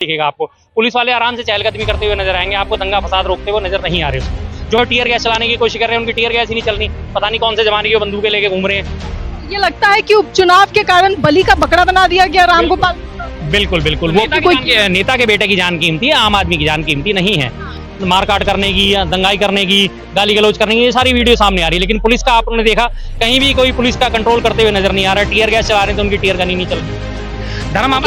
दिखेगा आपको। पुलिस वाले आराम से चहलकदमी करते हुए नजर आएंगे, आपको दंगा फसाद रोकते हुए नजर नहीं आ रहे उसमें। जो टीयर गैस चलाने की कोशिश कर रहे हैं उनकी टीयर गैस ही नहीं चलनी, पता नहीं कौन से जमाने की बंदूकें लेके घूम रहे हैं। ये लगता है कि उपचुनाव के कारण बलि का बकरा बना दिया गया राम गोपाल। बिल्कुल बिल्कुल, वो नेता के बेटे की जान कीमती है, आम आदमी की जान कीमती नहीं है। मारकाट करने की या दंगाई करने की, गाली गलौज करने की, ये सारी वीडियो सामने आ रही है। लेकिन पुलिस का आपने देखा कहीं भी कोई पुलिस का कंट्रोल करते हुए नजर नहीं आ रहा। टीयर गैस चला रहे हैं तो उनकी टीयर गन ही नहीं चल रही।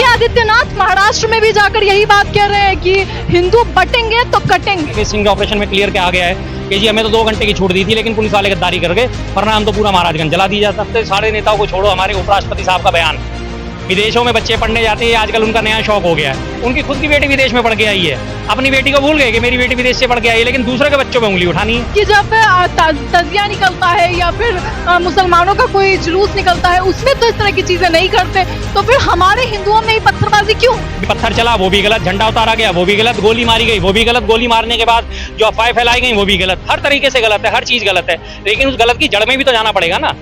आदित्यनाथ महाराष्ट्र में भी जाकर यही बात कह रहे हैं कि हिंदू बटेंगे तो कटेंगे। सिंह ऑपरेशन में क्लियर किया गया है कि जी हमें तो 2 घंटे की छूट दी थी, लेकिन पुलिस वाले गद्दारी कर गए, वरना हम तो पूरा महाराजगंज जला दिया जा सकते। सारे नेताओं को छोड़ो, हमारे उपराष्ट्रपति साहब का बयान, विदेशों में बच्चे पढ़ने जाते हैं, आजकल उनका नया शौक हो गया है। उनकी खुद की बेटी विदेश में पढ़ के आई है, अपनी बेटी को भूल गए कि मेरी बेटी विदेश से पढ़ के आई है, लेकिन दूसरे के बच्चों पे उंगली उठानी है। कि जब तजिया निकलता है या फिर मुसलमानों का कोई जुलूस निकलता है, उसमें तो इस तरह की चीजें नहीं करते, तो फिर हमारे हिंदुओं में ही पत्थरबाजी क्यों? पत्थर चला वो भी गलत, झंडा उतारा गया वो भी गलत, गोली मारी गई वो भी गलत, गोली मारने के बाद जो अफवाहें फैलाई गई वो भी गलत। हर तरीके से गलत है, हर चीज गलत है, लेकिन उस गलत की जड़ में भी तो जाना पड़ेगा ना।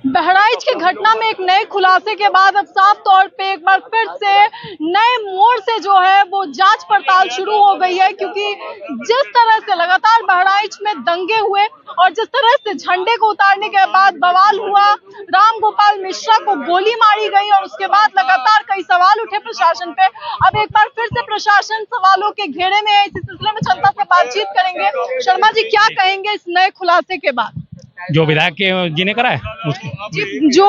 बहराइच की घटना में एक नए खुलासे के बाद अब साफ तौर पे एक बार फिर से नए मोड़ से जो है वो जांच पड़ताल शुरू हो गई है, क्योंकि जिस तरह से लगातार बहराइच में दंगे हुए और जिस तरह से झंडे को उतारने के बाद बवाल हुआ, राम गोपाल मिश्रा को गोली मारी गई और उसके बाद लगातार कई सवाल उठे प्रशासन पे। अब एक बार फिर से प्रशासन सवालों के घेरे में है। इसी सिलसिले में जनता से बातचीत करेंगे। शर्मा जी, क्या कहेंगे इस नए खुलासे के बाद? जो विधायक के जी ने करा है जी, जो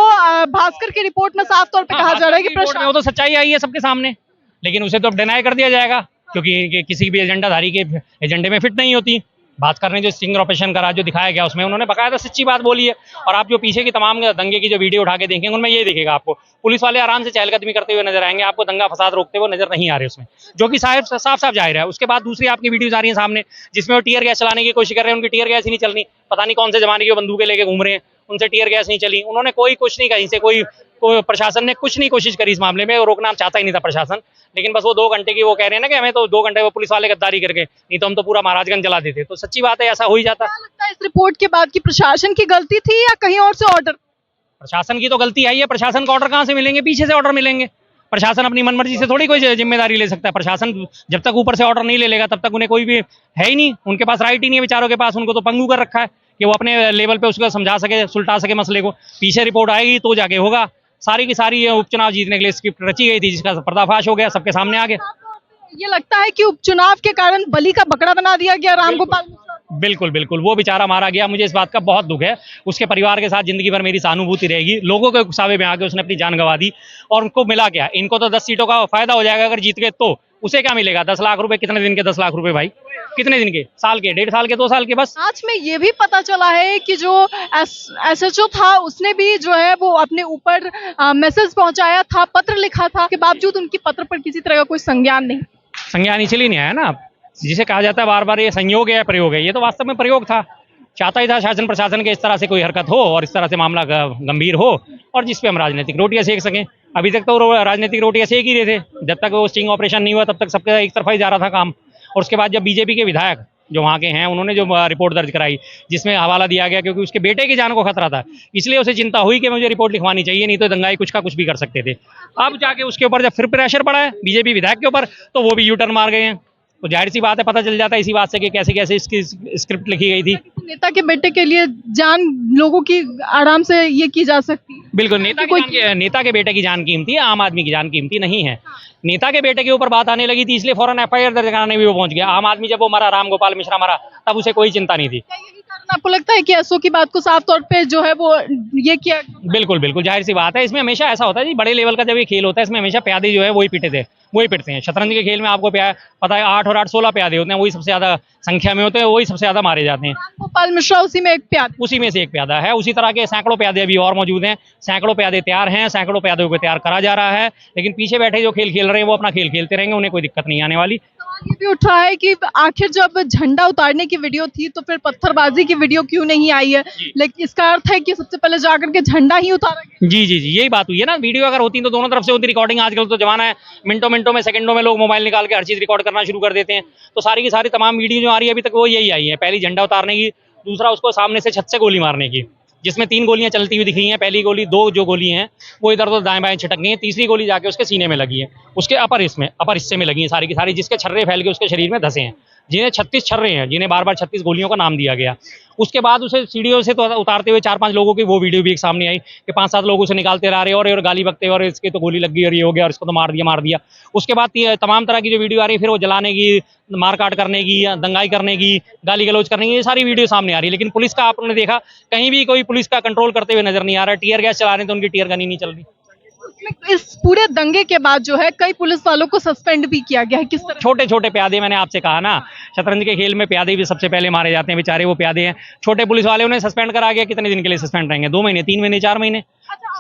भास्कर की रिपोर्ट में साफ तौर पे कहा जा रहा है कि प्रश्न वो तो सच्चाई आई है सबके सामने, लेकिन उसे तो डिनाई कर दिया जाएगा क्योंकि किसी भी एजेंडाधारी के एजेंडे में फिट नहीं होती। भास्कर ने जो स्टिंग ऑपरेशन करा, जो दिखाया गया, उसमें उन्होंने बकायदा सच्ची बात बोली है। और आप जो पीछे की तमाम दंगे की जो वीडियो उठा के देखेंगे उनमें ये दिखेगा आपको, पुलिस वाले आराम से चहलकदमी करते हुए नजर आएंगे, आपको दंगा फसाद रोकते हुए नजर नहीं आ रहे उसमें, जो कि साफ साफ जाहिर है। उसके बाद दूसरी आपकी वीडियोज आ रही है सामने जिसमें वो टीयर गैस चलाने की कोशिश कर रहे हैं, उनकी टीयर गैस ही नहीं चलनी, पता नहीं कौन से जमाने की बंदूकें लेके घूम रहे हैं, उनसे टीयर गैस नहीं चली। उन्होंने कोई कुछ नहीं, कहीं से कोई प्रशासन ने कुछ नहीं कोशिश करी इस मामले में, रोकना चाहता ही नहीं था प्रशासन, लेकिन बस वो 2 घंटे की वो कह रहे हैं ना कि हमें तो 2 घंटे वो पुलिस वाले गद्दारी करके, नहीं तो हम तो पूरा महाराजगंज जला देते। तो सच्ची बात है, ऐसा हो ही जाता। क्या लगता है इस रिपोर्ट के बाद कि प्रशासन की गलती थी या कहीं और से ऑर्डर? प्रशासन की तो गलती आई है। प्रशासन को ऑर्डर कहाँ से मिलेंगे? पीछे से ऑर्डर मिलेंगे। प्रशासन अपनी मनमर्जी से थोड़ी कोई जिम्मेदारी ले सकता है। प्रशासन जब तक ऊपर से ऑर्डर नहीं ले लेगा तब तक उन्हें कोई भी है ही नहीं, उनके पास राइट ही नहीं है बेचारों के पास। उनको तो पंगु कर रखा है कि वो अपने लेवल पे उसको समझा सके, सुलटा सके मसले को। पीछे रिपोर्ट आएगी तो जाके होगा। सारी की सारी उपचुनाव जीतने के लिए स्क्रिप्ट रची गई थी, जिसका पर्दाफाश हो गया, सबके सामने आ गया। ये लगता है कि उपचुनाव के कारण बलि का बकरा बना दिया गया राम गोपाल मिश्रा। बिल्कुल बिल्कुल, वो बेचारा मारा गया। मुझे इस बात का बहुत दुख है। उसके परिवार के साथ जिंदगी भर मेरी सहानुभूति रहेगी। लोगों के उकसावे में आके उसने अपनी जान गंवा दी और उनको मिला क्या? इनको तो 10 सीटों का फायदा हो जाएगा अगर जीत गए तो। उसे क्या मिलेगा? 10 लाख रुपए। कितने दिन के 10 लाख रुपए भाई? कितने दिन के? साल के? 1.5 साल के? 2 साल के? बस। आज में ये भी पता चला है कि जो SHO था उसने भी जो है वो अपने ऊपर मैसेज पहुंचाया था, पत्र लिखा था, के बावजूद उनकी पत्र पर किसी तरह का कोई संज्ञान नहीं। संज्ञान इसलिए नहीं आया ना, जिसे कहा जाता है बार बार ये संयोग है, प्रयोग है, ये तो वास्तव में प्रयोग था। चाहता ही था शासन प्रशासन के इस तरह से कोई हरकत हो और इस तरह से मामला गंभीर हो और जिसपे हम राजनीतिक रोटियां सेक सकें। अभी तक तो राजनीतिक रोटियां सेक ही रहे थे, जब तक वो स्टिंग ऑपरेशन नहीं हुआ तब तक सबका एक तरफा ही जा रहा था काम। और उसके बाद जब बीजेपी के विधायक जो वहाँ के हैं उन्होंने जो रिपोर्ट दर्ज कराई जिसमें हवाला दिया गया क्योंकि उसके बेटे की जान को खतरा था, इसलिए उसे चिंता हुई कि मुझे रिपोर्ट लिखवानी चाहिए, नहीं तो दंगाई कुछ का कुछ भी कर सकते थे। अब जाके उसके ऊपर जब फिर प्रेशर पड़ा है बीजेपी विधायक के ऊपर तो वो भी यू टर्न मार गए हैं। तो जाहिर सी बात है, पता चल जाता है इसी बात से कि कैसे कैसे इसकी स्क्रिप्ट लिखी गई थी। नेता के बेटे के लिए जान लोगों की आराम से ये की जा सकती है। बिल्कुल, नेता के बेटे की जान कीमती है, आम आदमी की जान कीमती नहीं है। नेता के बेटे के ऊपर बात आने लगी थी इसलिए फौरन FIR दर्ज कराने भी वो पहुंच गया। आम आदमी जब वो मरा, राम गोपाल मिश्रा मरा, तब उसे कोई चिंता नहीं थी। आपको लगता है कि SO की बात को साफ तौर पे जो है वो ये किया? बिल्कुल बिल्कुल, जाहिर सी बात है। इसमें हमेशा ऐसा होता है जी, बड़े लेवल का जब ये खेल होता है इसमें हमेशा प्यादे जो है वही पिटते हैं। शतरंज के खेल में आपको पता है 8 और 8 16 प्यादे होते हैं, वही सबसे ज्यादा संख्या में होते हैं, वही सबसे ज्यादा मारे जाते हैं। गोपाल मिश्रा उसी में से एक प्यादा है। उसी तरह के सैकड़ों प्यादे अभी और मौजूद हैं, सैकड़ों प्यादे तैयार हैं, सैकड़ों प्यादों को तैयार करा जा रहा है, लेकिन पीछे बैठे जो खेल खेल रहे हैं वो अपना खेल खेलते रहेंगे, उन्हें कोई दिक्कत नहीं आने वाली। ये भी उठ रहा है कि आखिर जब झंडा उतारने की वीडियो थी तो फिर पत्थरबाजी की वीडियो क्यों नहीं आई है, लेकिन इसका अर्थ है कि सबसे पहले जाकर के झंडा ही उतारा गया। जी जी जी, यही बात हुई है ना। वीडियो अगर होती तो दोनों तरफ से होती रिकॉर्डिंग। आजकल तो जमाना है, मिनटों मिनटों में, सेकंडों में लोग मोबाइल निकाल के हर चीज रिकॉर्ड करना शुरू कर देते हैं। तो सारी की सारी तमाम वीडियो जो आ रही है अभी तक वो यही आई है। पहली झंडा उतारने की, दूसरा उसको सामने से छत से गोली मारने की, जिसमें 3 गोलियां चलती हुई दिख रही हैं। पहली गोली, 2 जो गोली हैं वो इधर उधर दाएं बाएं छिटक गई हैं, तीसरी गोली जाके उसके सीने में लगी है, उसके अपर हिस्से में लगी है सारी की सारी, जिसके छर्रे फैल के उसके शरीर में धंसे हैं, जिन्हें 36 छर्रे हैं, जिन्हें बार बार 36 गोलियों का नाम दिया गया। उसके बाद उसे सीढ़ियों से तो उतारते हुए 4-5 लोगों की वो वीडियो भी एक सामने आई कि 5-7 लोग उसे निकालते रह रहे और गाली बकते और इसके तो गोली लग गई और ये हो गया और इसको तो मार दिया। उसके बाद तमाम तरह की जो वीडियो आ रही है, फिर वो जलाने की, मारकाट करने की, दंगाई करने की, गाली गलौज करने की, ये सारी वीडियो सामने आ रही है। लेकिन पुलिस का आपने देखा कहीं भी कोई पुलिस का कंट्रोल करते हुए नजर नहीं आ रहा। टीयर गैस चला रहे हैं तो उनकी टीयर गन ही नहीं चल रही। इस पूरे दंगे के बाद जो है कई पुलिस वालों को सस्पेंड भी किया गया है, किस तरह? छोटे छोटे प्यादे, मैंने आपसे कहा ना, शतरंज के खेल में प्यादे भी सबसे पहले मारे जाते हैं, बेचारे वो प्यादे हैं। छोटे पुलिस वाले उन्हें सस्पेंड करा गया। कितने दिन के लिए सस्पेंड रहेंगे? 2 महीने, 3 महीने, 4 महीने।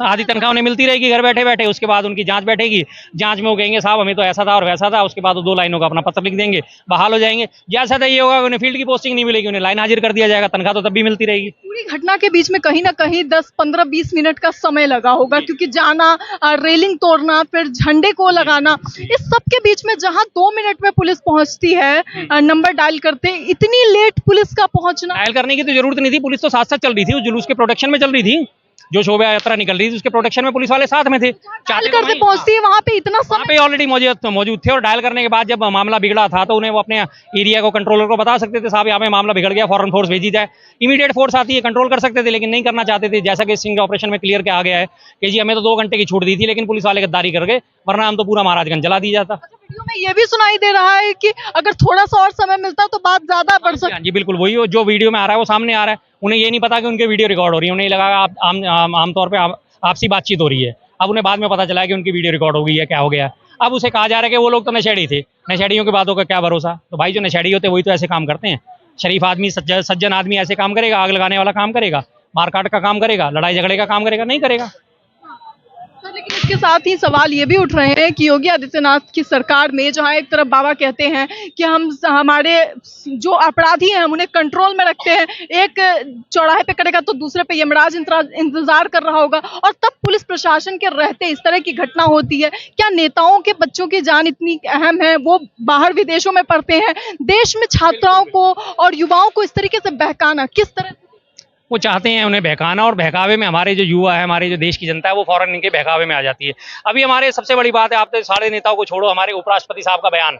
आधी तनख्वाह उन्हें मिलती रहेगी घर बैठे बैठे। उसके बाद उनकी जांच बैठेगी, जांच में वो कहेंगे साहब हमें तो ऐसा था और वैसा था। उसके बाद वो 2 लाइनों का अपना पत्र लिख देंगे, बहाल हो जाएंगे। जैसा था ये होगा, उन्हें फील्ड की पोस्टिंग नहीं मिलेगी, उन्हें लाइन हाजिर कर दिया जाएगा, तनख्वाह तो तब भी मिलती रहेगी। पूरी घटना के बीच में कहीं ना कहीं 10, 15, 20 मिनट का समय लगा होगा, क्योंकि जाना, रेलिंग तोड़ना, फिर झंडे को लगाना, इस सब के बीच में जहां 2 मिनट में पुलिस पहुंचती है, नंबर डायल करते, इतनी लेट पुलिस का पहुंचना। डायल करने की तो जरूरत नहीं थी, पुलिस तो साथ साथ चल रही थी, उस जुलूस के प्रोटेक्शन में चल रही थी। जो शोभा यात्रा निकल रही थी उसके प्रोटेक्शन में पुलिस वाले साथ में थे। डायल करके पहुंचती है वहां पे, इतना वहाँ समय पे ऑलरेडी मौजूद थे। और डायल करने के बाद जब मामला बिगड़ा था तो उन्हें वो अपने एरिया को, कंट्रोलर को बता सकते थे साहब यहाँ पे मामला बिगड़ गया, फॉरेन फोर्स भेजी जाए। इमीडिएट फोर्स आती है, कंट्रोल कर सकते थे, लेकिन नहीं करना चाहते थे। जैसा कि सिंह ऑपरेशन में क्लियर किया गया है कि जी हमें तो 2 घंटे की छूट दी थी, लेकिन पुलिस वाले गद्दारी कर गए, वरना हम तो पूरा महाराजगंज जला दी जाता। वीडियो में ये भी सुनाई दे रहा है कि अगर थोड़ा सा और समय मिलता तो बात ज्यादा बढ़ सकती। हाँ जी बिल्कुल, वही जो वीडियो में आ रहा है वो सामने आ रहा है। उन्हें ये नहीं पता कि उनके वीडियो रिकॉर्ड हो रही है, उन्हें लगा आमतौर पर आपसी बातचीत हो रही है। अब उन्हें बाद में पता चला कि उनकी वीडियो रिकॉर्ड हो गई है, क्या हो गया। अब उसे कहा जा रहा है कि वो लोग तो नशेड़ी थे, नशेड़ियों की बातों का क्या भरोसा। तो भाई जो नशेड़ी होते वही तो ऐसे काम करते हैं। शरीफ आदमी, सज्जन आदमी ऐसे काम करेगा? आग लगाने वाला काम करेगा, मारकाट का काम करेगा, लड़ाई झगड़े का काम करेगा? नहीं करेगा। लेकिन इसके साथ ही सवाल ये भी उठ रहे हैं कि योगी आदित्यनाथ की सरकार में जहां एक तरफ बाबा कहते हैं कि हम हमारे जो अपराधी हैं हम उन्हें कंट्रोल में रखते हैं, एक चौराहे पे करेगा तो दूसरे पे यमराज इंतजार कर रहा होगा, और तब पुलिस प्रशासन के रहते इस तरह की घटना होती है। क्या नेताओं के बच्चों की जान इतनी अहम है? वो बाहर विदेशों में पढ़ते हैं, देश में छात्राओं को और युवाओं को इस तरीके से बहकाना किस तरह? वो चाहते हैं उन्हें बहकाना, और बहकावे में हमारे जो युवा है, हमारे जो देश की जनता है, वो फौरन इनके बहकावे में आ जाती है। अभी हमारे सबसे बड़ी बात है, आप तो सारे नेताओं को छोड़ो, हमारे उपराष्ट्रपति साहब का बयान,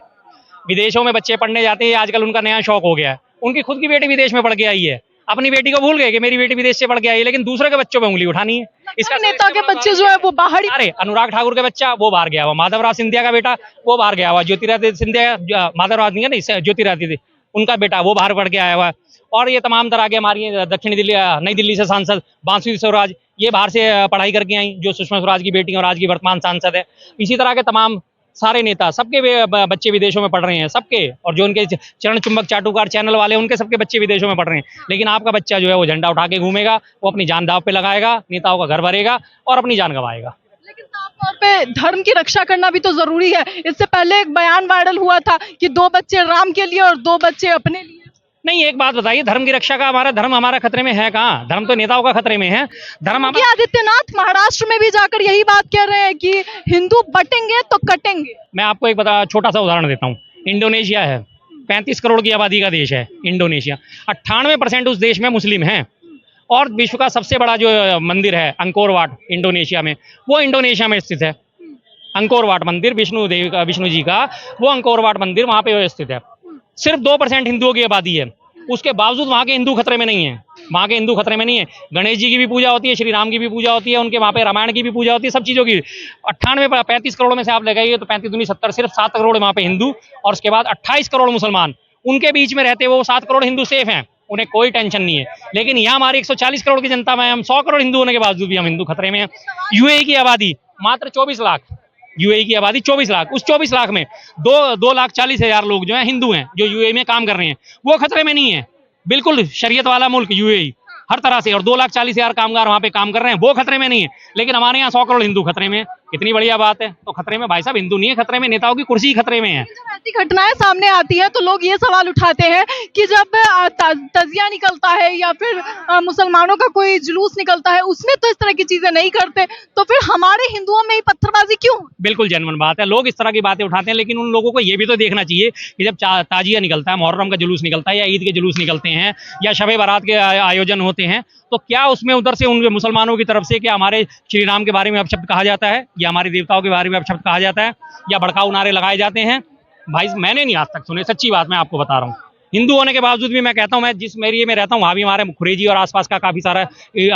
विदेशों में बच्चे पढ़ने जाते हैं, आजकल उनका नया शौक हो गया है। उनकी खुद की बेटी विदेश में पढ़ के आई है, अपनी बेटी को भूल गए कि मेरी बेटी विदेश से पढ़ के आई है, लेकिन दूसरे के बच्चों पे उंगली उठानी है। इसका नेता के बच्चे जो है वो बाहर ही, अरे अनुराग ठाकुर का बच्चा वो बाहर गया हुआ, माधवराज सिंधिया का बेटा वो बाहर गया हुआ, ज्योतिरादित्य सिंधिया, माधवराज नहीं है नहीं, ज्योतिरादित्य उनका बेटा वो बाहर पढ़ के आया हुआ। और ये तमाम तरह के हमारी दक्षिणी दिल्ली, नई दिल्ली से सांसद बांसुरी स्वराज, ये बाहर से पढ़ाई करके आई, जो सुषमा स्वराज की बेटी और आज की वर्तमान सांसद है। इसी तरह के तमाम सारे नेता, सबके बच्चे विदेशों में पढ़ रहे हैं, सबके। और जो उनके चरण चुंबक चाटुकार चैनल वाले, उनके सबके बच्चे विदेशों में पढ़ रहे हैं। लेकिन आपका बच्चा जो है वो झंडा उठा के घूमेगा, वो अपनी जान दांव पे लगाएगा, नेताओं का घर भरेगा और अपनी जान गंवाएगा। लेकिन साफ तौर पे धर्म की रक्षा करना भी तो जरूरी है। इससे पहले एक बयान वायरल हुआ था कि 2 बच्चे राम के लिए और 2 बच्चे अपने लिए। नहीं, एक बात बताइए, धर्म की रक्षा का हमारा खतरे में है कहाँ? धर्म तो नेताओं का खतरे में है। धर्म योगी आदित्यनाथ महाराष्ट्र में भी जाकर यही बात कह रहे हैं कि हिंदू बटेंगे तो कटेंगे। मैं आपको एक छोटा सा उदाहरण देता हूँ। इंडोनेशिया है, 35 करोड़ की आबादी का देश है इंडोनेशिया। 98% उस देश में मुस्लिम हैं। और विश्व का सबसे बड़ा जो मंदिर है अंकोर वाट इंडोनेशिया में, वो इंडोनेशिया में स्थित है। अंकोर वाट मंदिर विष्णु जी का, वो अंकोर वाट मंदिर वहाँ पे स्थित है। सिर्फ 2% हिंदुओं की आबादी है, उसके बावजूद वहाँ के हिंदू खतरे में नहीं है। वहाँ के हिंदू खतरे में नहीं है। गणेश जी की भी पूजा होती है, श्री राम की भी पूजा होती है, उनके वहाँ पे रामायण की भी पूजा होती है, सब चीज़ों की। 35 करोड़ में से आप लगाइए तो 35 दूनी 70, सिर्फ 7 करोड़ वहाँ पे हिंदू, और उसके बाद 28 करोड़ मुसलमान। उनके बीच में रहते वो 7 करोड़ हिंदू सेफ हैं, उन्हें कोई टेंशन नहीं है। लेकिन यहाँ हमारी 140 करोड़ की जनता में हम 100 करोड़ हिंदू होने के बावजूद भी हम हिंदू खतरे में हैं। यूएई की आबादी मात्र 24 लाख, यूएई की आबादी 24 लाख, उस 24 लाख में 2,40,000 लोग जो हैं हिंदू हैं, जो यूएई में काम कर रहे हैं, वो खतरे में नहीं है। बिल्कुल शरीयत वाला मुल्क यूएई हर तरह से, और 2,40,000 कामगार वहाँ पे काम कर रहे हैं, वो खतरे में नहीं है। लेकिन हमारे यहाँ 100 करोड़ हिंदू खतरे में है। कितनी बढ़िया बात है। तो खतरे में भाई साहब हिंदू नहीं है, खतरे में नेताओं की कुर्सी ही खतरे में है। जब ऐसी घटनाएं सामने आती हैं तो लोग ये सवाल उठाते हैं कि जब तजिया निकलता है या फिर मुसलमानों का कोई जुलूस निकलता है उसमें तो इस तरह की चीजें नहीं करते, तो फिर हमारे हिंदुओं में ही पत्थरबाजी क्यों? बिल्कुल जेन्युइन बात है, लोग इस तरह की बातें उठाते हैं, लेकिन उन लोगों को ये भी तो देखना चाहिए कि जब ताजिया निकलता है, मुहर्रम का जुलूस निकलता है या ईद के जुलूस निकलते हैं या शब बारात के आयोजन होते हैं, तो क्या उसमें उधर से उन मुसलमानों की तरफ से क्या हमारे श्री राम के बारे में अपशब्द कहा जाता है या हमारे देवताओं के बारे में अपशब्द कहा जाता है या भड़काऊ नारे लगाए जाते हैं? भाई मैंने नहीं आज तक सुने, सच्ची बात मैं आपको बता रहा हूँ। हिंदू होने के बावजूद भी मैं कहता हूँ, मैं जिस एरिया में रहता हूँ वहाँ भी हमारे खुरेजी और आसपास का काफ़ी सारा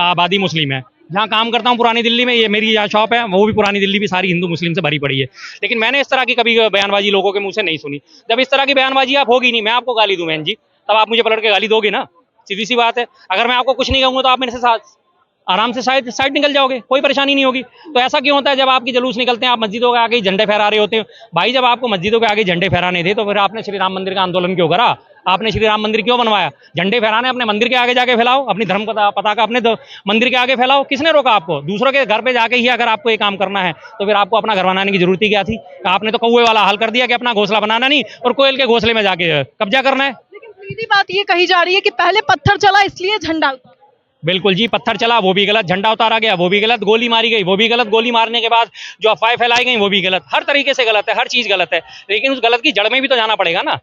आबादी मुस्लिम है। जहाँ काम करता हूँ पुरानी दिल्ली में, ये मेरी यहाँ शॉप है, वो भी पुरानी दिल्ली भी सारी हिंदू मुस्लिम से भरी पड़ी है। लेकिन मैंने इस तरह की कभी बयानबाजी लोगों के मुंह से नहीं सुनी। जब इस तरह की बयानबाजी आप होगी नहीं, मैं आपको गाली दूं बहन जी, तब आप मुझे पलट के गाली दोगे ना, सीधी सी बात है। अगर मैं आपको कुछ नहीं कहूँगा तो आप मेरे से आराम से साइड निकल जाओगे, कोई परेशानी नहीं होगी। तो ऐसा क्यों होता है जब आपके जुलूस निकलते हैं, आप मस्जिदों के आगे झंडे फहरा रहे होते हैं? भाई जब आपको मस्जिदों के आगे झंडे फहराने थे तो फिर आपने श्री राम मंदिर का आंदोलन क्यों करा? आपने श्री राम मंदिर क्यों बनवाया? झंडे फहराने अपने मंदिर के आगे जाके फैलाओ, अपनी धर्म पताका अपने मंदिर के आगे फैलाओ। किसने रोका आपको? दूसरों के घर पे जाके ही अगर आपको ये काम करना है तो फिर आपको अपना घर बनाने की जरूरत ही क्या थी? आपने तो कौवे वाला हाल कर दिया कि अपना घोंसला बनाना नहीं और कोयल के घोंसले में जाके कब्जा करना है। लेकिन सीधी बात ये कही जा रही है कि पहले पत्थर चला इसलिए झंडा। बिल्कुल जी, पत्थर चला वो भी गलत, झंडा उतारा गया वो भी गलत, गोली मारी गई वो भी गलत, गोली मारने के बाद जो अफवाहें फैलाई गई वो भी गलत, हर तरीके से गलत है, हर चीज गलत है। लेकिन उस गलत की जड़ में भी तो जाना पड़ेगा ना।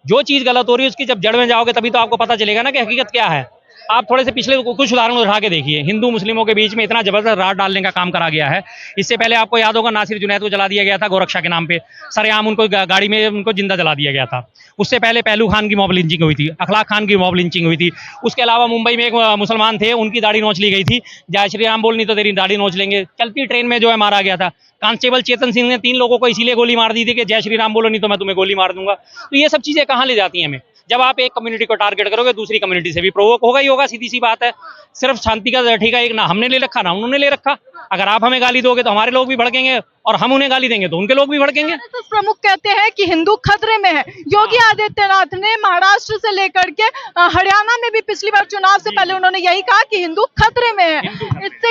जो चीज गलत हो रही है उसकी जब जड़ में जाओगे तभी तो आपको पता चलेगा ना कि हकीकत क्या है। आप थोड़े से पिछले कुछ उदाहरण उठा के देखिए, हिंदू मुस्लिमों के बीच में इतना जबरदस्त रात डालने का काम करा गया है। इससे पहले आपको याद होगा नासिर जुनैद को जला दिया गया था गोरक्षा के नाम पे, सरेआम उनको गाड़ी में उनको जिंदा जला दिया गया था। उससे पहले पहलू खान की मॉब लिंचिंग हुई थी, अखलाक खान की मॉब लिंचिंग हुई थी। उसके अलावा मुंबई में एक मुसलमान थे, उनकी दाढ़ी नोच ली गई थी, जय श्री राम बोलनी तो तेरी दाढ़ी नोच लेंगे। चलती ट्रेन में जो है मारा गया था। कांस्टेबल चेतन सिंह ने 3 लोगों को इसीलिए गोली मार दी थी कि जय श्री राम बोलो नहीं तो मैं तुम्हें गोली मार दूंगा। तो ये सब चीजें कहाँ ले जाती हैं हमें? जब आप एक कम्युनिटी को टारगेट करोगे दूसरी कम्युनिटी से भी प्रोवोक होगा ही होगा, सीधी सी बात है। सिर्फ शांति का ठेका एक ना हमने ले रखा ना उन्होंने ले रखा। अगर आप हमें गाली दोगे तो हमारे लोग भी भड़केंगे और हम उन्हें गाली देंगे तो उनके लोग भी भड़केंगे। प्रमुख कहते हैं कि हिंदू खतरे में है। योगी आदित्यनाथ ने महाराष्ट्र से लेकर के हरियाणा में भी पिछली बार चुनाव से पहले उन्होंने यही कहा कि हिंदू खतरे में है।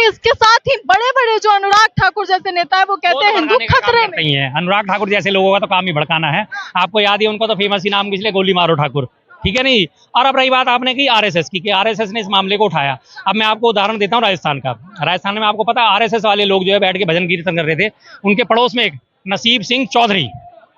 इसके साथ ही बड़े बड़े जो अनुराग ठाकुर जैसे नेता है वो कहते हैं हिंदू खतरे में नहीं है। अनुराग ठाकुर जैसे लोगों का तो काम ही भड़काना है। आपको याद है उनको तो फेमस ही नाम इसलिए गोली मारो ठाकुर, ठीक है नहीं। और अब रही बात आपने की आरएसएस की, कि आरएसएस ने इस मामले को उठाया। अब मैं आपको उदाहरण देता हूँ राजस्थान का। राजस्थान में आपको पता आरएसएस वाले लोग जो है बैठ के भजन कीर्तन कर रहे थे, उनके पड़ोस में एक नसीब सिंह चौधरी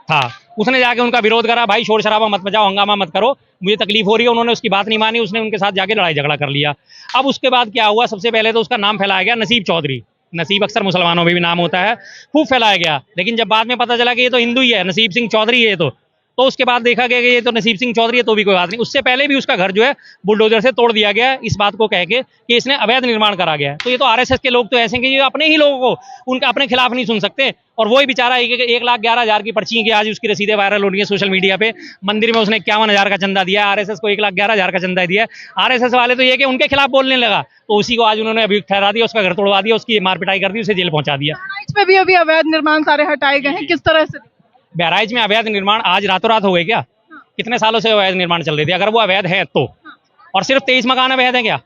था, उसने जाके उनका विरोध करा, भाई शोर शराबा मत मचाओ, हंगामा मत करो, मुझे तकलीफ हो रही है। उन्होंने उसकी बात नहीं मानी, उसने उनके साथ जाके लड़ाई झगड़ा कर लिया। अब उसके बाद क्या हुआ, सबसे पहले तो उसका नाम फैलाया गया नसीब चौधरी। नसीब अक्सर मुसलमानों में भी नाम होता है, खूब फैलाया गया। लेकिन जब बाद में पता चला कि ये तो हिंदू ही है, नसीब सिंह चौधरी है तो उसके बाद देखा गया कि ये तो नसीब सिंह चौधरी है तो भी कोई बात नहीं। उससे पहले भी उसका घर जो है बुलडोजर से तोड़ दिया गया, इस बात को कह के कि इसने अवैध निर्माण करा गया। तो ये तो आरएसएस के लोग तो ऐसे हैं कि ये अपने ही लोगों को उनका अपने खिलाफ नहीं सुन सकते। और वही बेचारा 1,11,000 की पर्ची की आज उसकी रसीदें वायरल हो रही है सोशल मीडिया पे। मंदिर में उसने 51,000 का चंदा दिया, आरएसएस को 1,11,000 का चंदा दिया। आरएसएस वाले तो ये कि उनके खिलाफ बोलने लगा तो उसी को आज उन्होंने अभी ठहरा दिया, उसका घर तोड़वा दिया, उसकी मारपिटाई कर दी, उसे जेल पहुंचा दिया। में भी अभी अवैध निर्माण सारे हटाए गए हैं, किस तरह से? बहराइच में अवैध निर्माण आज रातों रात हो गए क्या? कितने सालों से अवैध निर्माण चल रहे थे? अगर वो अवैध है तो, और सिर्फ 23 मकान अवैध है क्या?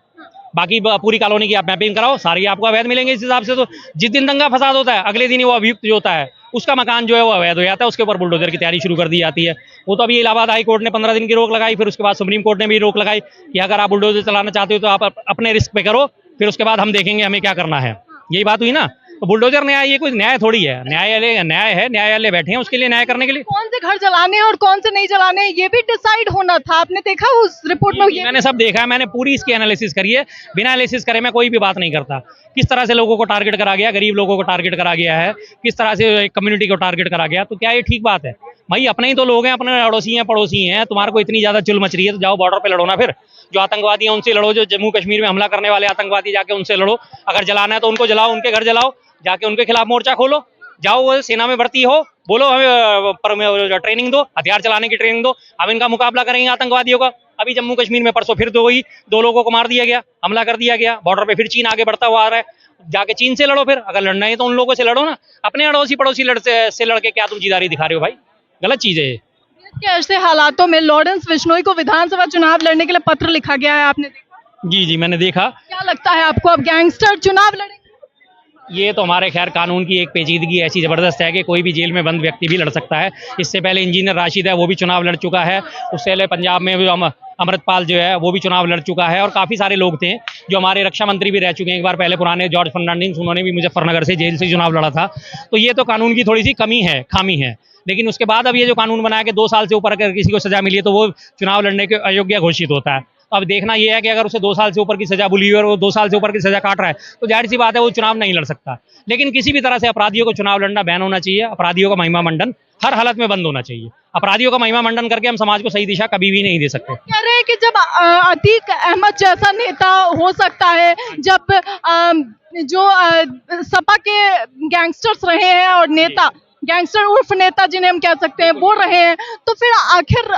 बाकी पूरी कॉलोनी की आप मैपिंग कराओ, सारी आपको अवैध मिलेंगे इस हिसाब से। तो जिस दिन दंगा फसाद होता है अगले दिन वो अभियुक्त जो होता है उसका मकान जो है वो अवैध हो जाता है, उसके ऊपर बुलडोजर की तैयारी शुरू कर दी जाती है। वो तो अभी इलाहाबाद हाई कोर्ट ने 15 दिन की रोक लगाई, फिर उसके बाद सुप्रीम कोर्ट ने भी रोक लगाई कि अगर आप बुलडोजर चलाना चाहते हो तो आप अपने रिस्क पे करो, फिर उसके बाद हम देखेंगे हमें क्या करना है। यही बात हुई ना। तो बुलडोजर न्याय ये कोई न्याय थोड़ी है, न्यायालय बैठे हैं उसके लिए, न्याय करने के लिए। कौन से घर जलाने हैं और कौन से नहीं जलाने हैं ये भी डिसाइड होना था। आपने देखा उस रिपोर्ट में? मैंने सब देखा है, मैंने पूरी इसकी एनालिसिस करी है। बिना एनालिसिस करे मैं कोई भी बात नहीं करता। किस तरह से लोगों को टारगेट करा गया, गरीब लोगों को टारगेट करा गया है, किस तरह से कम्युनिटी को टारगेट करा गया। तो क्या ये ठीक बात है? भाई अपने ही तो लोग हैं, अपने अड़ोसी हैं, पड़ोसी हैं। तुम्हारे को इतनी ज्यादा चुल मच रही है तो जाओ बॉर्डर पे लड़ो ना। फिर जो आतंकवादी हैं उनसे लड़ो, जो जम्मू कश्मीर में हमला करने वाले आतंकवादी जाके उनसे लड़ो। अगर जलाना है तो उनको जलाओ, उनके घर जलाओ, जाके उनके खिलाफ मोर्चा खोलो, जाओ वो सेना में भर्ती हो, बोलो हमें ट्रेनिंग दो, हथियार चलाने की ट्रेनिंग दो, हम इनका मुकाबला करेंगे आतंकवादियों का। अभी जम्मू कश्मीर में परसों फिर वही 2 लोगों को मार दिया गया, हमला कर दिया गया। बॉर्डर पे फिर चीन आगे बढ़ता हुआ आ रहा है, जाके चीन से लड़ो। फिर अगर लड़ना है तो उन लोगों से लड़ो ना, अपने अड़ोसी पड़ोसी से लड़के क्या तुम जीदारी दिखा रहे हो? भाई गलत चीज है। के ऐसे हालातों में लॉरेंस बिश्नोई को विधानसभा चुनाव लड़ने के लिए पत्र लिखा गया है, आपने देखा? जी मैंने देखा। क्या लगता है आपको, अब गैंगस्टर चुनाव लड़ेंगे? ये तो हमारे खैर कानून की एक पेचीदगी ऐसी ज़बरदस्त है कि कोई भी जेल में बंद व्यक्ति भी लड़ सकता है। इससे पहले इंजीनियर राशिद है, वो भी चुनाव लड़ चुका है। उससे पहले पंजाब में भी अमृतपाल जो है वो भी चुनाव लड़ चुका है, और काफ़ी सारे लोग थे जो हमारे रक्षा मंत्री भी रह चुके हैं। एक बार पहले पुराने जॉर्ज फर्नांडिस, उन्होंने भी मुजफ्फरनगर से जेल से चुनाव लड़ा था। तो ये तो कानून की थोड़ी सी कमी है, खामी है। लेकिन उसके बाद अब ये जो कानून बनाया कि 2 साल से ऊपर अगर किसी को सजा मिली है तो वो चुनाव लड़ने के अयोग्य घोषित होता है। तो अब देखना ये है कि अगर उसे 2 साल से ऊपर की सजा मिली है और वो 2 साल से ऊपर की सजा काट रहा है, तो जाहिर सी बात है वो चुनाव नहीं लड़ सकता। लेकिन किसी भी तरह से अपराधियों को चुनाव लड़ना बैन होना चाहिए। अपराधियों का महिमा मंडन हर हालत में बंद होना चाहिए। अपराधियों का महिमा मंडन करके हम समाज को सही दिशा कभी भी नहीं दे सकते। कह रहे हैं कि जब अतीक अहमद जैसा नेता हो सकता है, जब जो सपा के गैंगस्टर्स रहे हैं और नेता, गैंगस्टर उर्फ नेता जिन्हें हम कह सकते हैं, वो रहे हैं, तो फिर आखिर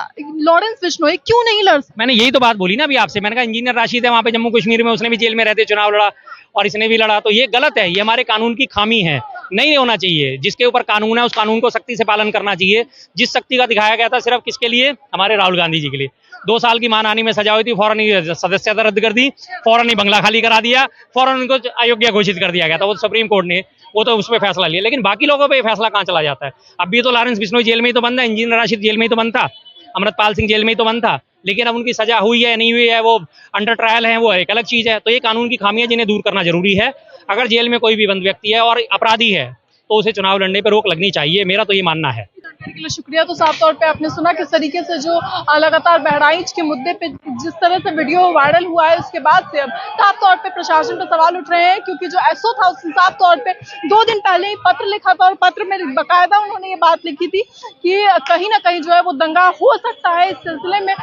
लॉरेंस बिश्नोई क्यों नहीं लड़ सकते? मैंने यही तो बात बोली ना अभी आपसे। मैंने कहा इंजीनियर राशिद है वहाँ पे जम्मू कश्मीर में, उसने भी जेल में रहते चुनाव लड़ा और इसने भी लड़ा। तो ये गलत है, ये हमारे कानून की खामी है, नहीं होना चाहिए। जिसके ऊपर कानून है उस कानून को सख्ती से पालन करना चाहिए। जिस सख्ती का दिखाया गया था सिर्फ किसके लिए? हमारे राहुल गांधी जी के लिए। 2 साल की मानहानि में सजा हुई थी, फौरन ही सदस्यता रद्द कर दी, फौरन ही बंगला खाली करा दिया, फौरन उनको अयोग्य घोषित कर दिया गया था। वो सुप्रीम कोर्ट ने वो तो उस पर फैसला लिया, लेकिन बाकी लोगों पे फैसला कहाँ चला जाता है? अभी तो लॉरेंस बिश्नोई जेल में ही तो बंद है, इंजीनियर राशिद जेल में ही तो बंद था, अमृतपाल सिंह जेल में ही तो बंद था। लेकिन अब उनकी सजा हुई है नहीं हुई है, वो अंडर ट्रायल है, वो एक अलग चीज है। तो ये कानून की खामियां जिन्हें दूर करना जरूरी है। अगर जेल में कोई भी बंद व्यक्ति है और अपराधी है तो उसे चुनाव लड़ने पर रोक लगनी चाहिए, मेरा तो ये मानना है। जानकारी के लिए शुक्रिया। तो साफ तौर पे आपने सुना किस तरीके से जो लगातार बहराइच के मुद्दे पे जिस तरह से वीडियो वायरल हुआ है, उसके बाद से अब साफ तौर पे प्रशासन पर सवाल उठ रहे हैं, क्योंकि जो एसओ था उसने साफ तौर पे 2 दिन पहले ही पत्र लिखा था और पत्र में बाकायदा उन्होंने ये बात लिखी थी कि कहीं ना कहीं जो है वो दंगा हो सकता है। इस सिलसिले में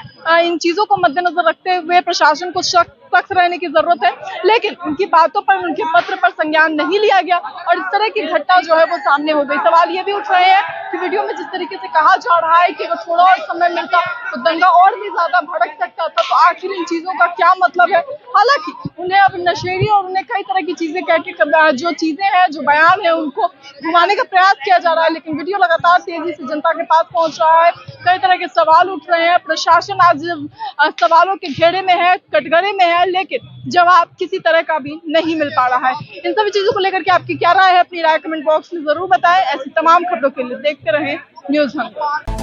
इन चीजों को मद्देनजर रखते हुए प्रशासन को सख्त रहने की जरूरत है, लेकिन उनकी बातों पर, उनके पत्र पर संज्ञान नहीं लिया गया और इस तरह की घटना जो है वो सामने हो गई। सवाल ये भी उठ रहे हैं कि वीडियो में जिस तरीके से कहा जा रहा है कि अगर थोड़ा और समय मिलता तो दंगा और भी ज्यादा भड़क सकता था, तो आखिर इन चीजों का क्या मतलब है? हालांकि उन्हें अब नशेड़ी और उन्हें कई तरह की चीजें कह के जो चीजें हैं, जो बयान है, उनको घुमाने का प्रयास किया जा रहा है, लेकिन वीडियो लगातार तेजी से जनता के पास पहुंच रहा है। कई तरह के सवाल उठ रहे हैं। प्रशासन आज सवालों के घेरे में है, कटघरे में है, लेकिन जवाब किसी तरह का भी नहीं मिल पा रहा है। इन सभी चीजों को लेकर के आपकी क्या राय है? अपनी राय कमेंट बॉक्स में जरूर बताएं। ऐसी तमाम खबरों के लिए देखते रहें न्यूज़ हंट।